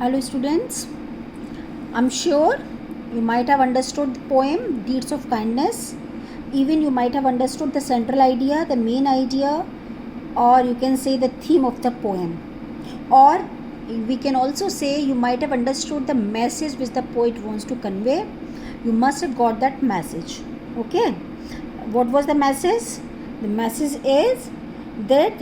Hello students, I'm sure you might have understood the poem Deeds of Kindness. Even you might have understood the central idea, the main idea, or you can say the theme of the poem. Or we can also say you might have understood the message which the poet wants to convey. You must have got that message. Okay? What was the message? The message is that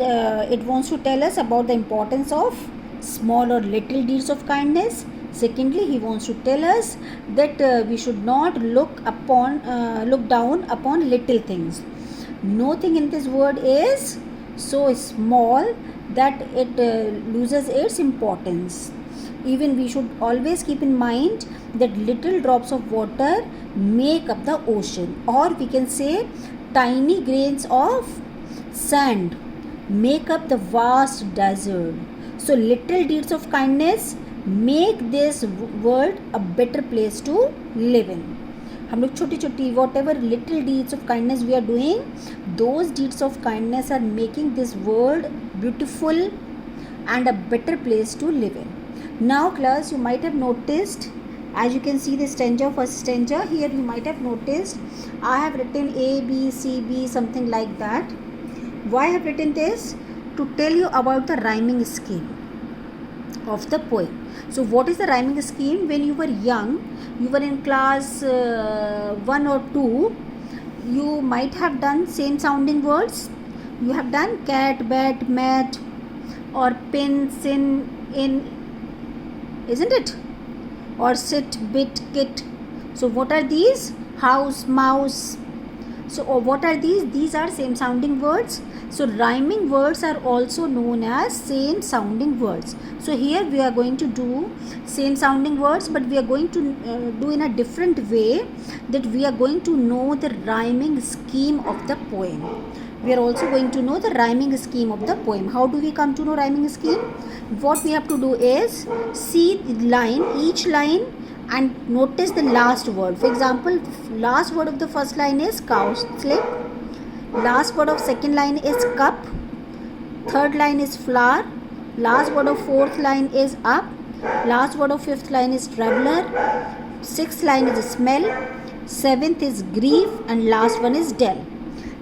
it wants to tell us about the importance of small or little deeds of kindness. Secondly, he wants to tell us that we should not look down upon little things. Nothing in this world is so small that it loses its importance. Even we should always keep in mind that little drops of water make up the ocean, or we can say tiny grains of sand make up the vast desert. So little deeds of kindness make this world a better place to live in. हम लोग छोटी छोटी whatever little deeds of kindness we are doing, those deeds of kindness are making this world beautiful and a better place to live in. Now class, you might have noticed, as you can see the stanza, first stanza, here you might have noticed I have written A, B, C, B, something like that. Why I have written this? To tell you about the rhyming scheme of the poem. So what is the rhyming scheme? When you were young, you were in class 1 or 2, you might have done same sounding words. You have done cat, bat, mat, or pin, sin, in, isn't it? Or sit, bit, kit. So what are these? House, mouse. So what are these? These are same sounding words. So rhyming words are also known as same sounding words. So here we are going to do same sounding words, but we are going to do in a different way, that we are going to know the rhyming scheme of the poem. We are also going to know the rhyming scheme of the poem. How do we come to know rhyming scheme? What we have to do is see the line, each line, and notice the last word. For example, last word of the first line is cowslip, last word of second line is cup, third line is flower, last word of fourth line is up, last word of fifth line is traveler, sixth line is smell, seventh is grief, and last one is dell.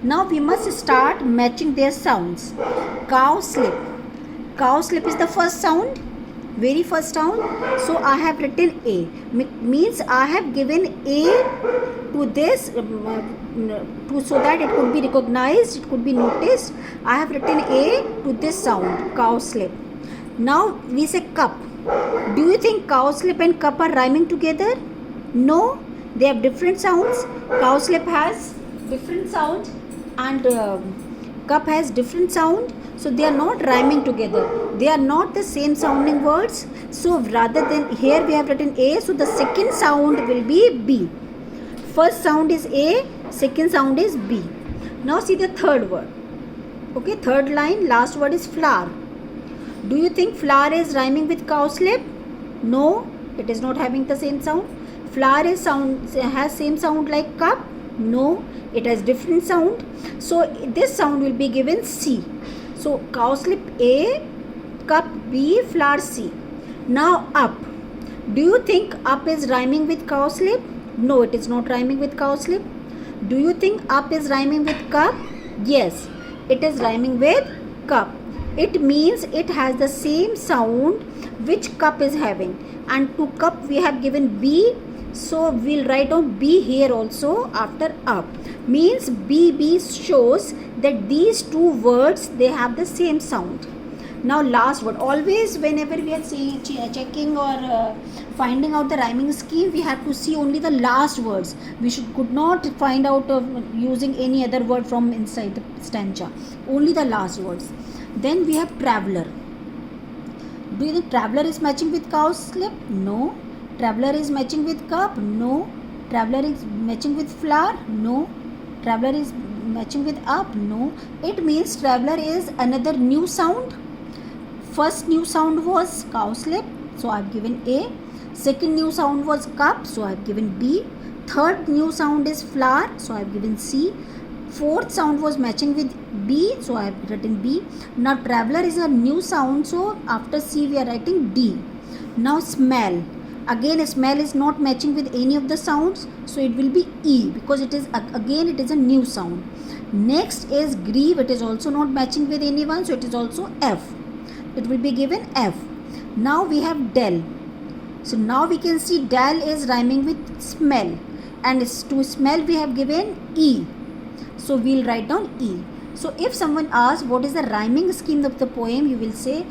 Now we must start matching their sounds. Cowslip. Cowslip is the first sound, very first sound. So I have written A. Means I have given A to this so that it could be recognized, it could be noticed. I have written A to this sound, cowslip. Now we say cup. Do you think cowslip and cup are rhyming together? No, they have different sounds. Cowslip has different sound and cup has different sound, so they are not rhyming together, they are not the same sounding words. So rather than, here we have written A, so the second sound will be B. First sound is A, second sound is B. Now see the third word. Okay, third line, last word is flower. Do you think flower is rhyming with cowslip? No, it is not having the same sound. Flower is has same sound like cup? No, it has different sound. So this sound will be given C. So cowslip A, cup B, flower C. Now up. Do you think up is rhyming with cowslip? No, it is not rhyming with cowslip. Do you think up is rhyming with cup? Yes, it is rhyming with cup. It means it has the same sound which cup is having. And to cup we have given B. So we'll write down B here also after up. Means BB shows that these two words, they have the same sound. Now last word. Always whenever we are checking or finding out the rhyming scheme, we have to see only the last words. We could not find out using any other word from inside the stanza. Only the last words. Then we have traveler. Do you think traveler is matching with cowslip? No. Traveler is matching with cup? No. Traveler is matching with flower? No. Traveler is matching with up? No. It means traveler is another new sound. First new sound was cowslip, so I have given A. Second new sound was cup, so I have given B. Third new sound is flower, so I have given C. Fourth sound was matching with B, so I have written B. Now traveler is a new sound, so after C we are writing D. Now smell. Again, smell is not matching with any of the sounds, so it will be E, because it is a new sound. Next is grieve. It is also not matching with anyone, so it is also F. It will be given F. Now we have del. So now we can see del is rhyming with smell, and to smell we have given E. So we'll write down E. So if someone asks what is the rhyming scheme of the poem, you will say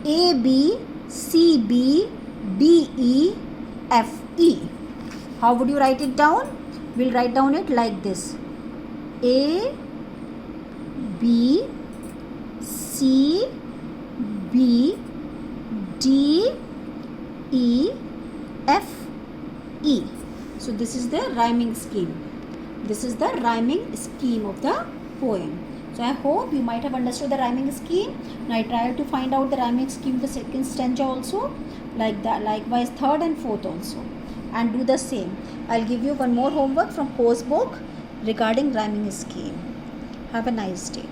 A B C B D E F E. How would you write it down? We'll write down it like this: A B C B D E F E. So this is the rhyming scheme. This is the rhyming scheme of the poem. So I hope you might have understood the rhyming scheme. Now I try to find out the rhyming scheme of the second stanza also, like that. Likewise third and fourth also, and do the same. I'll give you one more homework from course book regarding rhyming scheme. Have a nice day.